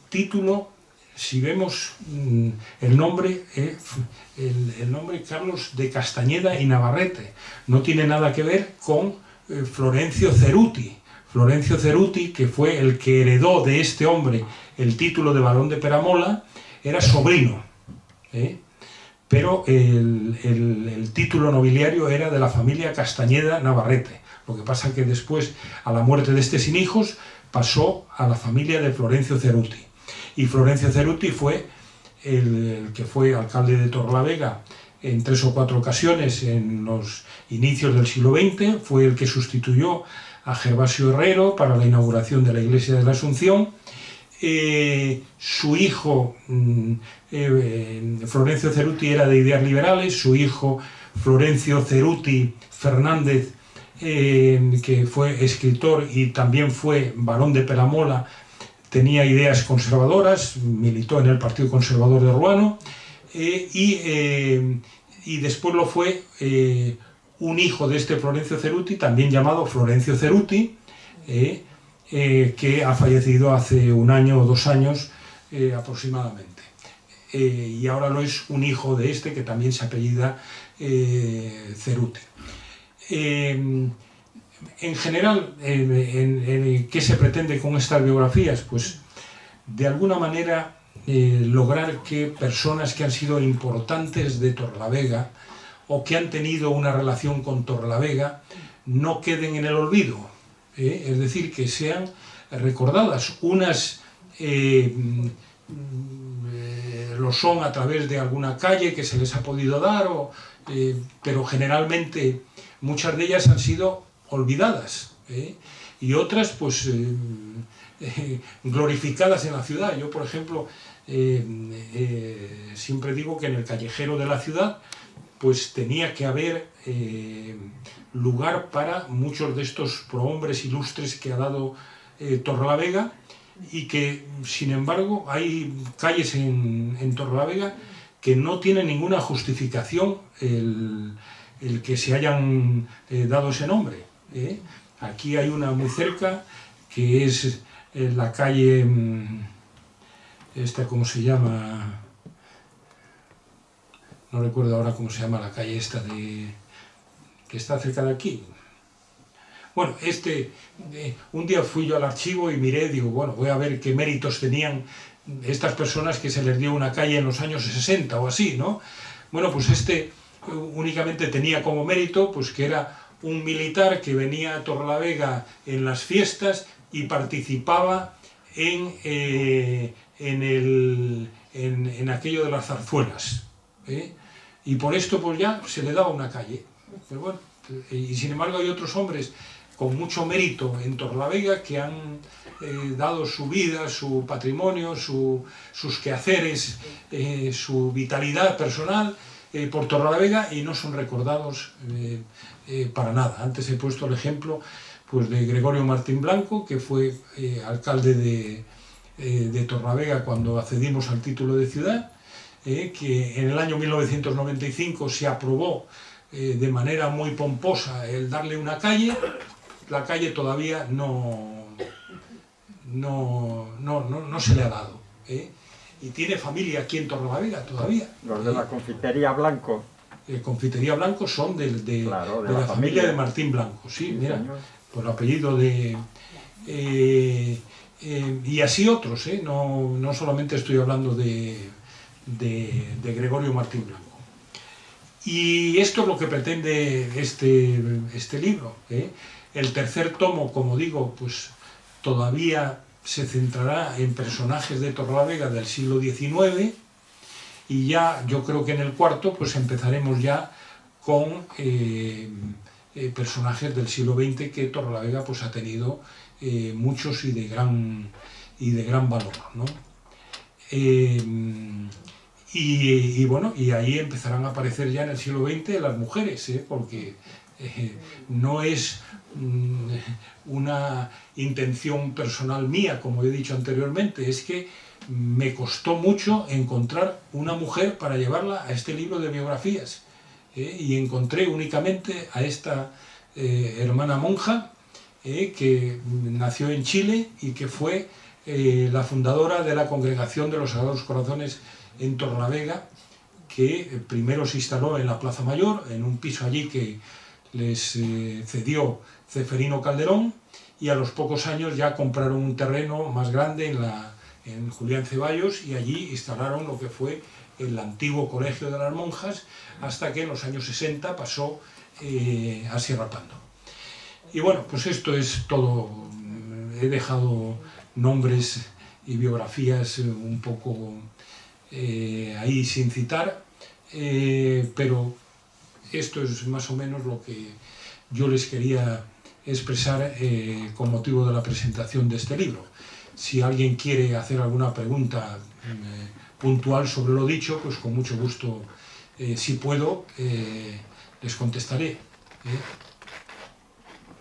Título, si vemos el nombre Carlos de Castañeda y Navarrete, no tiene nada que ver con Florencio Ceruti. Florencio Ceruti, que fue el que heredó de este hombre el título de barón de Peramola, era sobrino, pero el título nobiliario era de la familia Castañeda Navarrete. Lo que pasa es que después, a la muerte de este sin hijos, pasó a la familia de Florencio Ceruti. Y Florencio Ceruti fue el que fue alcalde de Torrelavega en 3 o 4 ocasiones en los inicios del siglo XX, fue el que sustituyó a Gervasio Herrero para la inauguración de la iglesia de la Asunción. Su hijo, Florencio Ceruti, era de ideas liberales, su hijo Florencio Ceruti Fernández que fue escritor y también fue barón de Peramola, tenía ideas conservadoras, militó en el Partido Conservador de Ruano, y después lo fue un hijo de este Florencio Ceruti, también llamado Florencio Ceruti, que ha fallecido hace 1 año o 2 años aproximadamente. Y ahora lo es un hijo de este que también se apellida Ceruti. En general, ¿qué se pretende con estas biografías? Pues de alguna manera lograr que personas que han sido importantes de Torrelavega o que han tenido una relación con Torrelavega no queden en el olvido, es decir, que sean recordadas. Unas lo son a través de alguna calle que se les ha podido dar, pero generalmente muchas de ellas han sido olvidadas, y otras pues glorificadas en la ciudad. Yo, por ejemplo, siempre digo que en el callejero de la ciudad pues tenía que haber lugar para muchos de estos prohombres ilustres que ha dado Torrelavega, y que sin embargo hay calles en Torrelavega que no tienen ninguna justificación el que se hayan dado ese nombre. Aquí hay una muy cerca que es la calle, esta, ¿cómo se llama? No recuerdo ahora cómo se llama la calle esta que está cerca de aquí. Bueno, un día fui yo al archivo y miré, digo, bueno, voy a ver qué méritos tenían estas personas que se les dio una calle en los años 60 o así, ¿no? Bueno, pues únicamente tenía como mérito pues que era un militar que venía a Torrelavega en las fiestas y participaba en aquello de las zarzuelas, y por esto pues ya se le daba una calle. Pero bueno, y sin embargo hay otros hombres con mucho mérito en Torrelavega que han dado su vida, su patrimonio, sus quehaceres, su vitalidad personal por Torrelavega, y no son recordados para nada. Antes he puesto el ejemplo pues, de Gregorio Martín Blanco, que fue alcalde de Torrelavega cuando accedimos al título de ciudad, que en el año 1995 se aprobó de manera muy pomposa el darle una calle. La calle todavía no se le ha dado, y tiene familia aquí en Torrelavega todavía. Los de la confitería Blanco. Confitería Blanco son de la familia de Martín Blanco, sí, mira, señor. Por el apellido de... y así otros, no solamente estoy hablando de Gregorio Martín Blanco. Y esto es lo que pretende este libro. El tercer tomo, como digo, pues todavía se centrará en personajes de Torrelavega del siglo XIX, y ya yo creo que en el cuarto pues empezaremos ya con personajes del siglo XX que Torrelavega pues ha tenido muchos y de gran valor, ¿no? Y bueno, y ahí empezarán a aparecer ya en el siglo XX las mujeres, porque no es una intención personal mía, como he dicho anteriormente, es que me costó mucho encontrar una mujer para llevarla a este libro de biografías, y encontré únicamente a esta hermana monja, que nació en Chile y que fue la fundadora de la Congregación de los Sagrados Corazones en Torrelavega, que primero se instaló en la Plaza Mayor, en un piso allí que les cedió Ceferino Calderón, y a los pocos años ya compraron un terreno más grande en Julián Ceballos, y allí instalaron lo que fue el antiguo Colegio de las Monjas, hasta que en los años 60 pasó a Sierra Pando. Y bueno, pues esto es todo. He dejado nombres y biografías un poco ahí sin citar, pero esto es más o menos lo que yo les quería expresar con motivo de la presentación de este libro. Si alguien quiere hacer alguna pregunta puntual sobre lo dicho, pues con mucho gusto, si puedo, les contestaré.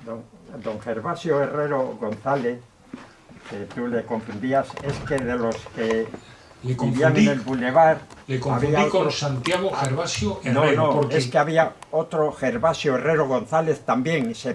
Don Gervasio Herrero González, que tú le confundías, es que de los que vivían en el Boulevard... Le confundí con Santiago Gervasio Herrero. No, porque... es que había otro Gervasio Herrero González también, se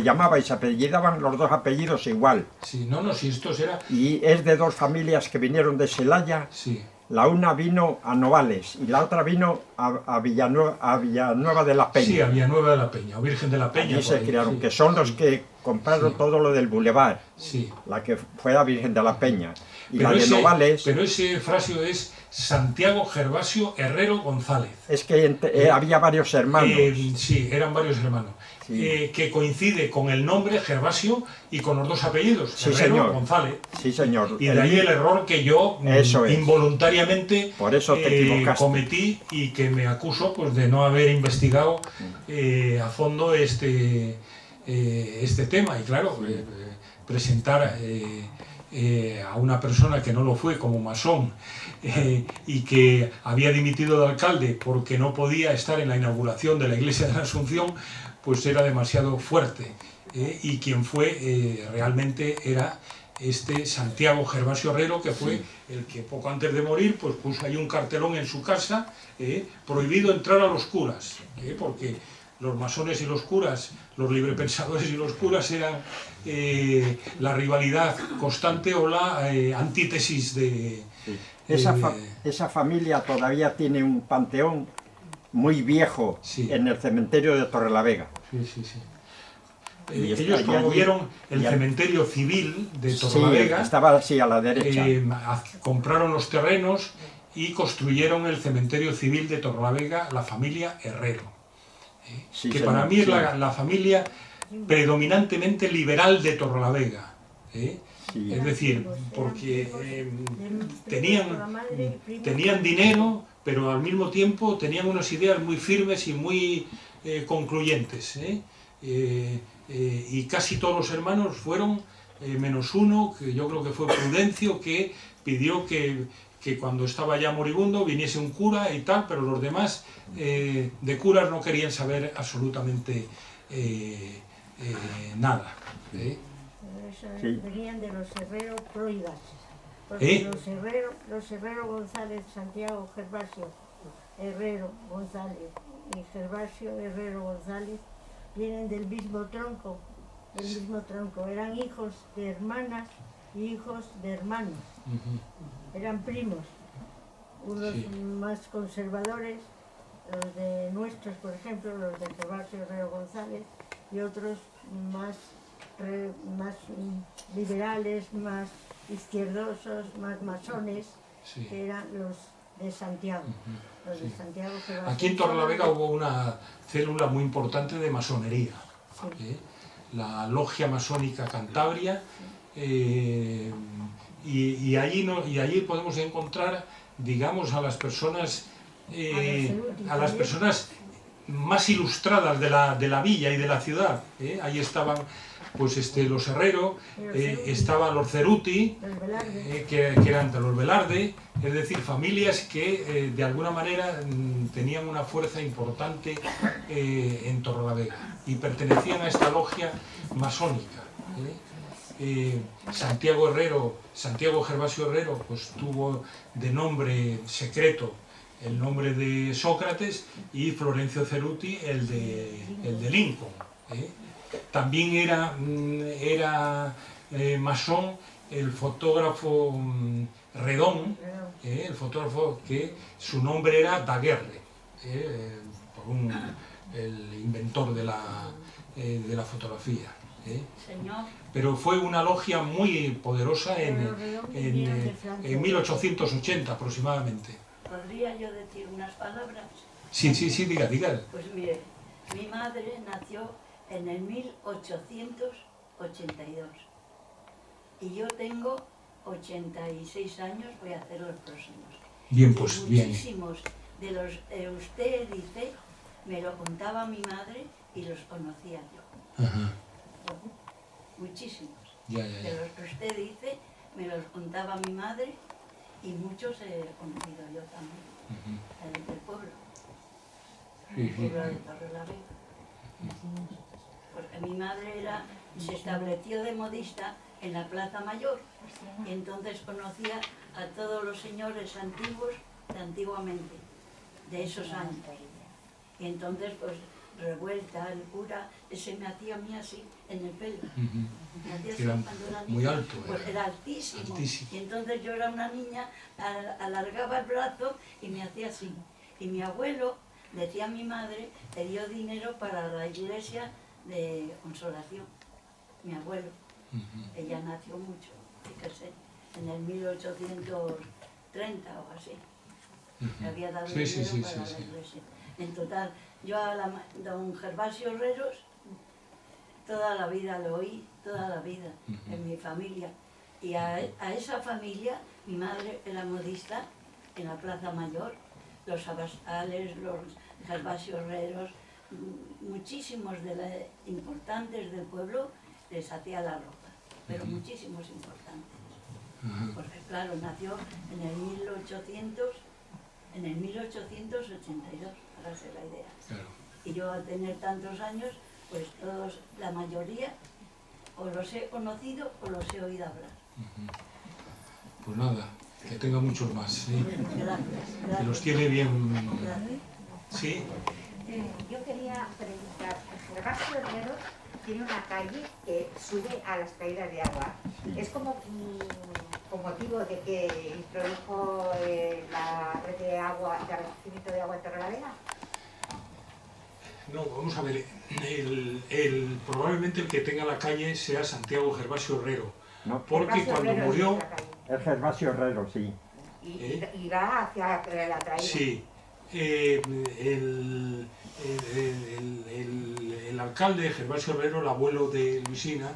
llamaba y se apellidaban los dos apellidos igual. Sí, si estos era... Y es de dos familias que vinieron de Celaya. Sí. La una vino a Novales y la otra vino a Villanueva de la Peña. Sí, a Villanueva de la Peña, o Virgen de la Peña. Allí se criaron, sí. que son los que compraron todo lo del Boulevard. Sí. La que fue la Virgen de la Peña. Y pero la de Novales... Pero ese fraseo es Santiago Gervasio Herrero González. Es que había varios hermanos. Sí, eran varios hermanos. Sí. Que coincide con el nombre Gervasio y con los dos apellidos, sí, Herrero señor. González. Sí, señor. Y de ahí el error que yo involuntariamente por eso te equivocaste. Cometí y que me acuso pues, de no haber investigado a fondo este tema. Y claro, presentar a una persona que no lo fue como masón y que había dimitido de alcalde porque no podía estar en la inauguración de la iglesia de la Asunción, pues era demasiado fuerte. Y quien fue realmente era este Santiago Gervasio Herrero, que fue el que poco antes de morir pues puso ahí un cartelón en su casa, prohibido entrar a los curas, porque los masones y los curas, los librepensadores y los curas eran la rivalidad constante o la antítesis de... Esa familia todavía tiene un panteón muy viejo en el cementerio de Torrelavega. Sí. Ellos promovieron el cementerio civil de Torrelavega. Sí, estaba así a la derecha. Compraron los terrenos y construyeron el cementerio civil de Torrelavega, la familia Herrero. Que para mí es la familia predominantemente liberal de Torrelavega. Es decir, porque tenían dinero, pero al mismo tiempo tenían unas ideas muy firmes y muy concluyentes. Y casi todos los hermanos fueron, menos uno, que yo creo que fue Prudencio, que pidió que cuando estaba ya moribundo viniese un cura y tal, pero los demás de curas no querían saber absolutamente nada. Venían de los Herrero Proidas, porque los Herrero González, Santiago Gervasio Herrero González y Gervasio Herrero González vienen del mismo tronco, eran hijos de hermanas y hijos de hermanos, eran primos, unos más conservadores, los de nuestros, por ejemplo, los de Gervasio Herrero González, y otros más liberales, más izquierdosos, más masones, que eran los de Santiago. Los de Santiago. Aquí en Torrelavega hubo una célula muy importante de masonería, la Logia Masónica Cantabria, y allí podemos encontrar, digamos, a las personas más ilustradas de la villa y de la ciudad. Ahí estaban pues los Herrero, estaban los Ceruti, que eran de los Velarde, es decir, familias que de alguna manera tenían una fuerza importante en Torrelavega y pertenecían a esta logia masónica. Santiago Gervasio Herrero, pues tuvo de nombre secreto el nombre de Sócrates, y Florencio Ceruti el de Lincoln. También era masón el fotógrafo Redón, el fotógrafo que su nombre era Daguerre, el inventor de la fotografía. Pero fue una logia muy poderosa en 1880 aproximadamente. ¿Podría yo decir unas palabras? Sí, diga. Pues mire, mi madre nació en el 1882 y yo tengo 86 años, voy a hacer los próximos. Bien, pues bien. Muchísimos de los que usted dice me lo contaba mi madre y los conocía yo. Ajá. Muchísimos. Ya. De los que usted dice me los contaba mi madre y muchos he conocido yo también, del pueblo. El pueblo de Torrelavega. porque mi madre se estableció de modista en la Plaza Mayor y entonces conocía a todos los señores antiguos de antiguamente, de esos años. Y entonces, pues, Revuelta, el cura, ese me hacía a mí así, en el pelo. Me hacía así Era cuando era muy niña, alto. pues era altísimo. Altísimo. Y entonces yo era una niña, alargaba el brazo y me hacía así. Y mi abuelo, decía mi madre, le dio dinero para la iglesia de Consolación. Mi abuelo. Ella nació mucho, fíjese, en el 1830 o así. Le había dado dinero para la iglesia. En total, yo a don Gervasio Herreros toda la vida lo oí, toda la vida, en mi familia. Y a esa familia, mi madre era modista en la Plaza Mayor, los Abasales, los Gervasio Herreros, muchísimos importantes del pueblo les hacía la ropa, pero muchísimos importantes. Porque claro, nació en el 1882, para hacer la idea. Claro. Y yo al tener tantos años, pues todos, la mayoría, o los he conocido o los he oído hablar. Pues nada, que tenga muchos más, ¿sí? Gracias. Que los tiene bien... Gracias. ¿Sí? Yo quería preguntar, Gervasio Herreros tiene una calle que sube a las caídas de agua. ¿Es como con motivo de que introdujo la red de agua, de abastecimiento de agua en Torrelavega? No, vamos a ver, probablemente el que tenga la calle sea Santiago Gervasio Herrero, No, porque Gervasio cuando Herreros murió... es la calle. es Gervasio Herrero, sí. Y va hacia la traída. Sí, el alcalde Gervasio Herrero, el abuelo de Luisina,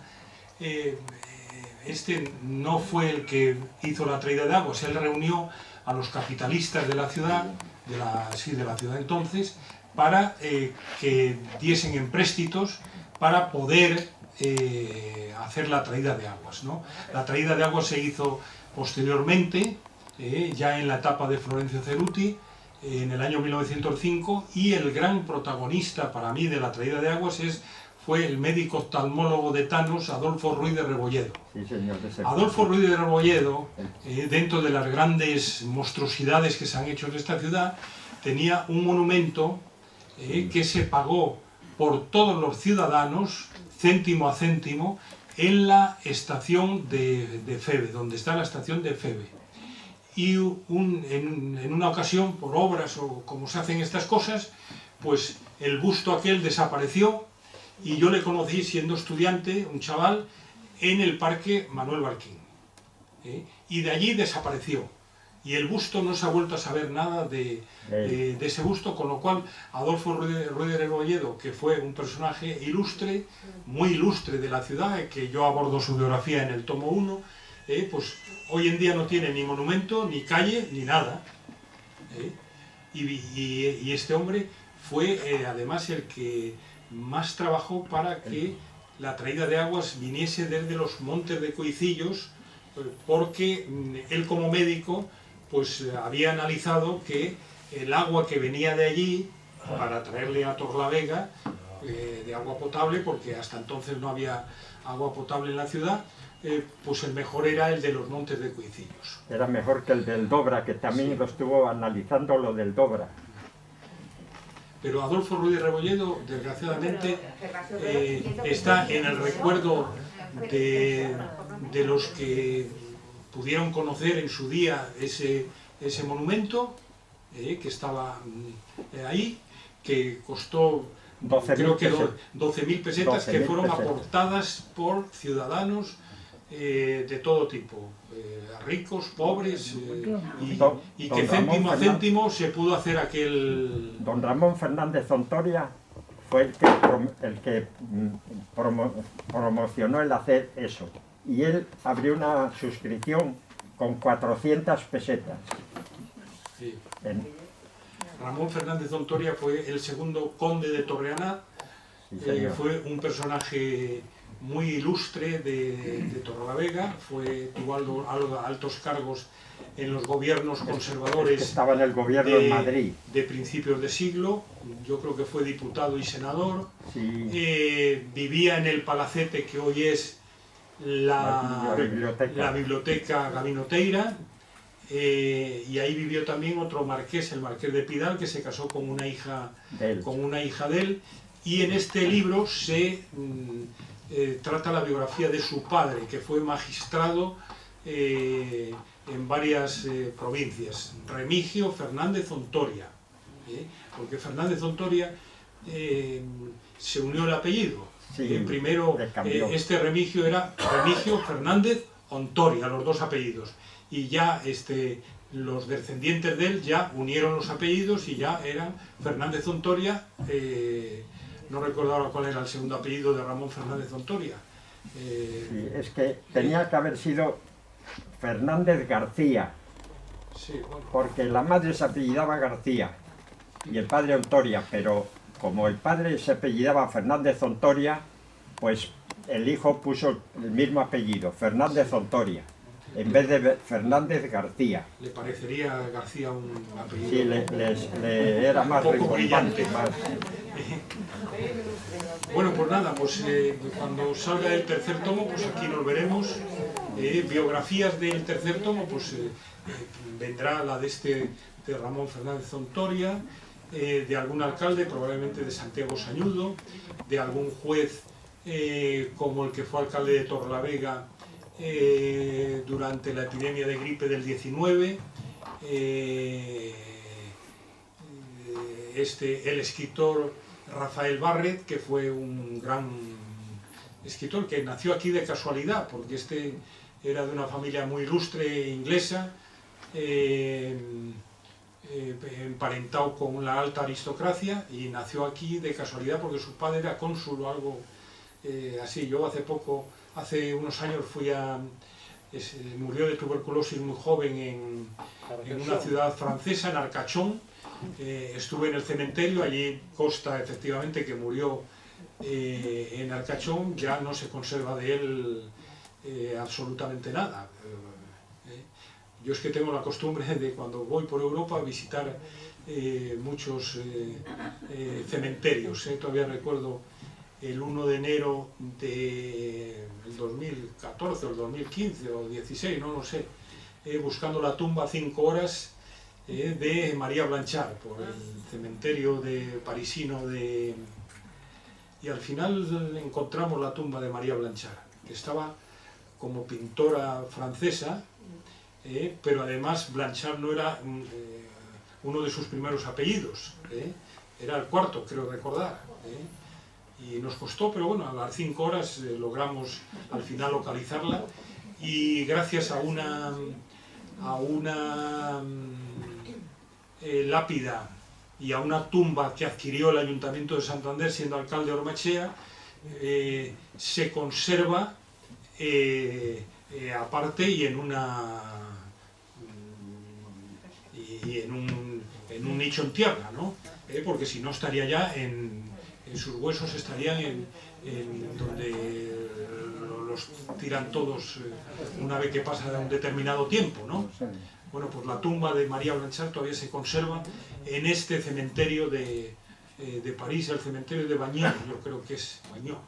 este no fue el que hizo la traída de aguas, él reunió a los capitalistas de la ciudad, de la ciudad entonces, para que diesen empréstitos para poder hacer la traída de aguas, ¿no? La traída de aguas se hizo posteriormente, ya en la etapa de Florencio Ceruti, en el año 1905, y el gran protagonista para mí de la traída de aguas fue el médico oftalmólogo de Tanos, Adolfo Ruiz de Rebolledo. Sí, señor, de Adolfo Ruiz de Rebolledo, dentro de las grandes monstruosidades que se han hecho en esta ciudad, tenía un monumento que se pagó por todos los ciudadanos, céntimo a céntimo, en la estación de Feve, donde está la estación de Feve. Y en una ocasión, por obras o como se hacen estas cosas, pues el busto aquel desapareció y yo le conocí siendo estudiante, un chaval, en el Parque Manuel Barquín. Y de allí desapareció. Y el busto no se ha vuelto a saber nada de ese busto, con lo cual Adolfo Ruiz de Rebolledo, que fue un personaje ilustre, muy ilustre de la ciudad, que yo abordo su biografía en el tomo 1, pues hoy en día no tiene ni monumento, ni calle, ni nada. Y este hombre fue además el que más trabajó para que la traída de aguas viniese desde los montes de Coicillos, porque él como médico pues había analizado que el agua que venía de allí para traerle a Torlavega de agua potable, porque hasta entonces no había agua potable en la ciudad, pues el mejor era el de los montes de Coicillos. Era mejor que el del Dobra, que también lo estuvo analizando lo del Dobra. Pero Adolfo Ruiz de Rebolledo, desgraciadamente, está en el recuerdo de los que pudieron conocer en su día ese monumento, que estaba ahí, que costó, creo que 12.000 pesetas, que fueron aportadas por ciudadanos de todo tipo, ricos, pobres, y que céntimo a céntimo se pudo hacer aquel... Don Ramón Fernández Zontoria fue el que promocionó el hacer eso. Y él abrió una suscripción con 400 pesetas. Sí. Ramón Fernández Zontoria fue el segundo conde de Torreana, fue un personaje muy ilustre de Torrelavega, tuvo altos cargos en los gobiernos conservadores estaba en el gobierno en Madrid. De principios de siglo. Yo creo que fue diputado y senador. Sí. Vivía en el palacete que hoy es la biblioteca Gabino Teira, y ahí vivió también otro marqués, el marqués de Pidal, que se casó con una hija de él, y en este libro se trata la biografía de su padre, que fue magistrado en varias provincias, Remigio Fernández Ontoria, porque Fernández Ontoria se unió el apellido. Sí, primero este Remigio era Remigio Fernández Ontoria, los dos apellidos, y ya los descendientes de él ya unieron los apellidos y ya eran Fernández Ontoria. No recuerdo ahora cuál era el segundo apellido de Ramón Fernández Ontoria. Sí, es que tenía que haber sido Fernández García, sí, bueno, porque la madre se apellidaba García y el padre Ontoria, pero como el padre se apellidaba Fernández Ontoria, pues el hijo puso el mismo apellido, Fernández Ontoria, en vez de Fernández García. ¿Le parecería a García un apellido? Sí, le era más poco brillante. más. Bueno, pues nada, pues cuando salga el tercer tomo, pues aquí nos veremos. Biografías del tercer tomo, pues vendrá la de Ramón Fernández Ontoria, de algún alcalde, probablemente de Santiago Sañudo, de algún juez como el que fue alcalde de Torrelavega durante la epidemia de gripe del 19, el escritor Rafael Barrett, que fue un gran escritor que nació aquí de casualidad, porque era de una familia muy ilustre inglesa, emparentado con la alta aristocracia, y nació aquí de casualidad porque su padre era cónsul o algo así. Yo hace unos años murió de tuberculosis muy joven en una ciudad francesa, en Arcachón. Estuve en el cementerio, allí consta efectivamente que murió en Arcachón. Ya no se conserva de él absolutamente nada. Yo es que tengo la costumbre de, cuando voy por Europa, visitar muchos cementerios. Todavía recuerdo el 1 de enero del 2014 o el 2015 o 16, no lo sé, buscando la tumba 5 horas de María Blanchard por el cementerio parisino y al final encontramos la tumba de María Blanchard, que estaba como pintora francesa, pero además Blanchard no era uno de sus primeros apellidos, era el cuarto, creo recordar, y nos costó, pero bueno, a las 5 horas logramos al final localizarla, y gracias a una lápida y a una tumba que adquirió el Ayuntamiento de Santander siendo alcalde de Ormachea, se conserva aparte y en un nicho en tierra, ¿no? Porque si no estaría ya sus huesos estarían en donde los tiran todos una vez que pasa un determinado tiempo, ¿no? Bueno, pues la tumba de María Blanchard todavía se conserva en este cementerio de París, el cementerio de Bagneux, yo creo que es Bagneux.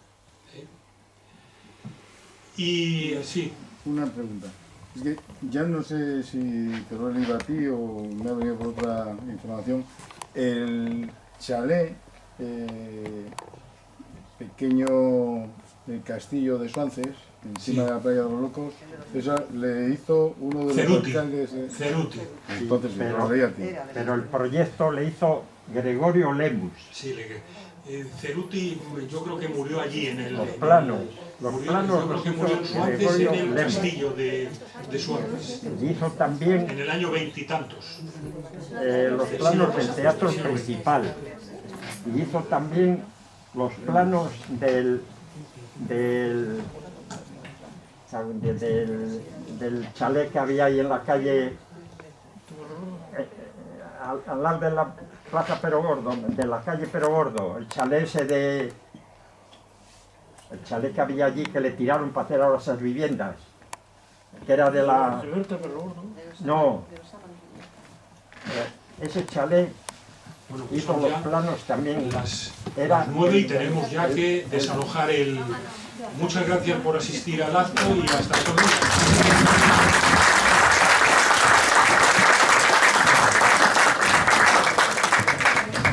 Y sí. Una pregunta. Es que ya no sé si te lo he leído a ti o me ha venido por otra información. El chalet pequeño del castillo de Suances, encima de la playa de los Locos, eso le hizo uno de los alcaldes. Ceruti. Entonces, pero, lo leí a ti. Pero el proyecto le hizo Gregorio Lemus. Sí, Ceruti yo creo que murió allí en el... Los planos yo creo que murió en Suances, en el castillo de Suances. Hizo también en el año 20 y tantos. Los planos del teatro principal. Y hizo también los planos del chalet que había ahí en la calle, al lado de la Plaza Pero Gordo, de la calle Pero Gordo, el chalet ese El chalet que había allí que le tiraron para hacer ahora esas viviendas, que era de la... No, ese chalet Bueno, pues hizo son los ya planos también. las Era 9 y tenemos ya que desalojar el... Muchas gracias por asistir al acto y hasta pronto.